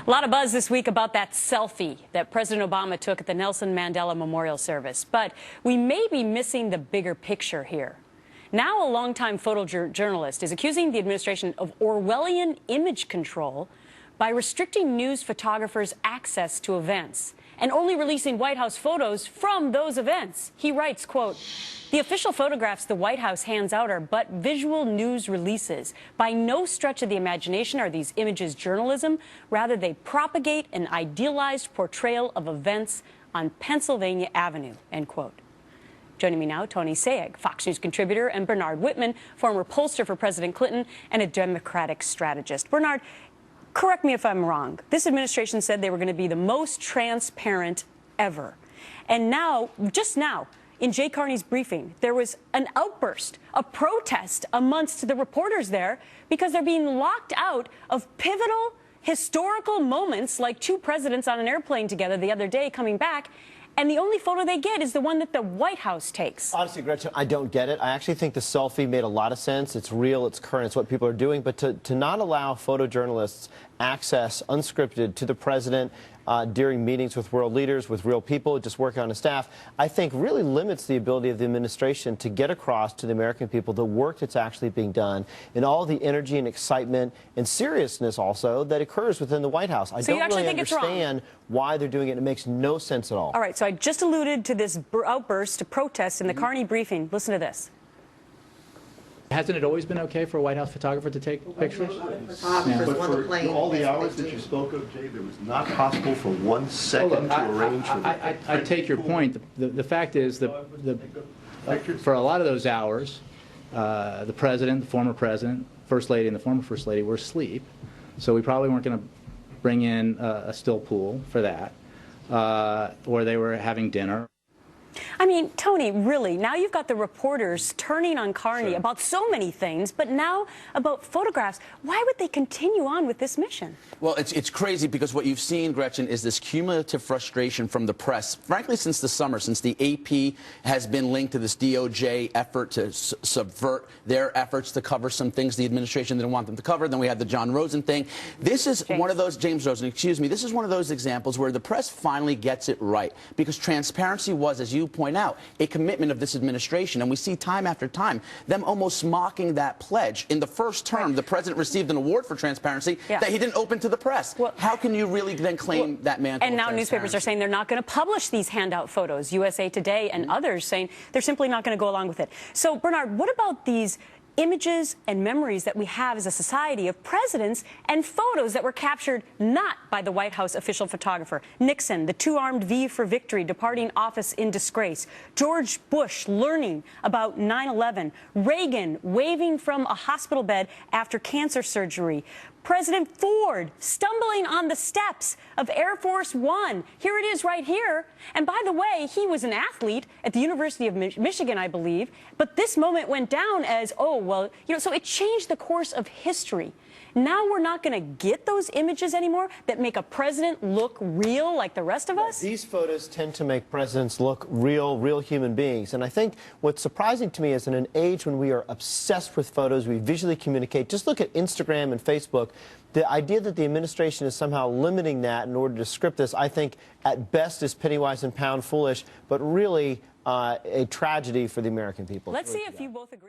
A lot of buzz this week about that selfie that President Obama took at the Nelson Mandela Memorial Service. But we may be missing the bigger picture here. Now a longtime photojournalist is accusing the administration of Orwellian image control by restricting news photographers' access to events and only releasing White House photos from those events. He writes, quote, "The official photographs the White House hands out are but visual news releases. By no stretch of the imagination are these images journalism. Rather, they propagate an idealized portrayal of events on Pennsylvania Avenue," end quote. Joining me now, Tony Sayegh, Fox News contributor, and Bernard Whitman, former pollster for President Clinton and a Democratic strategist. Bernard, correct me if I'm wrong. This administration said they were going to be the most transparent ever. And now, just now, in Jay Carney's briefing, there was an outburst, a protest amongst the reporters there because they're being locked out of pivotal historical moments like two presidents on an airplane together the other day coming back. And the only photo they get is the one that the White House takes. Honestly, Gretchen, I don't get it. I actually think the selfie made a lot of sense. It's real, it's current, it's what people are doing. But to not allow photojournalists access, unscripted, to the president during meetings with world leaders, with real people, just working on a staff, I think really limits the ability of the administration to get across to the American people the work that's actually being done and all the energy and excitement and seriousness also that occurs within the White House. I don't really understand why they're doing it. It makes no sense at all. All right, so I just alluded to this outburst to protest in the Carney briefing. Listen to this. Hasn't it always been okay for a White House photographer to take pictures? But for all the hours that you spoke of, Jay, it was not possible for 1 second to arrange for I take your point. The fact is that for a lot of those hours, the president, the former president, first lady, and the former first lady were asleep. So we probably weren't going to bring in a still pool for that, or they were having dinner. I mean, Tony, really, now you've got the reporters turning on Carney about so many things, but now about photographs. Why would they continue on with this mission? Well, it's crazy because what you've seen, Gretchen, is this cumulative frustration from the press, frankly, since the summer, since the AP has been linked to this DOJ effort to subvert their efforts to cover some things the administration didn't want them to cover. Then we had the John Rosen thing. This is one of those, James Rosen, excuse me, this is one of those examples where the press finally gets it right, because transparency was, as you point out, a commitment of this administration. And we see time after time them almost mocking that pledge. In the first term, the president received an award for transparency that he didn't open to the press. Well, how can you really then claim that mantle? And now newspapers are saying they're not going to publish these handout photos. USA Today and others saying they're simply not going to go along with it. So, Bernard, what about these images and memories that we have as a society of presidents and photos that were captured not by the White House official photographer? Nixon, the two-armed V for victory, departing office in disgrace. George Bush learning about 9/11. Reagan waving from a hospital bed after cancer surgery. President Ford stumbling on the steps of Air Force One. Here it is right here. And by the way, he was an athlete at the University of Michigan, I believe. But this moment went down as, oh, well, you know, so it changed the course of history. Now we're not going to get those images anymore that make a president look real like the rest of us? These photos tend to make presidents look real human beings. And I think what's surprising to me is in an age when we are obsessed with photos, we visually communicate. Just look at Instagram and Facebook. The idea that the administration is somehow limiting that in order to script this, I think, at best is penny-wise and pound-foolish, but really a tragedy for the American people. Let's see if you both agree.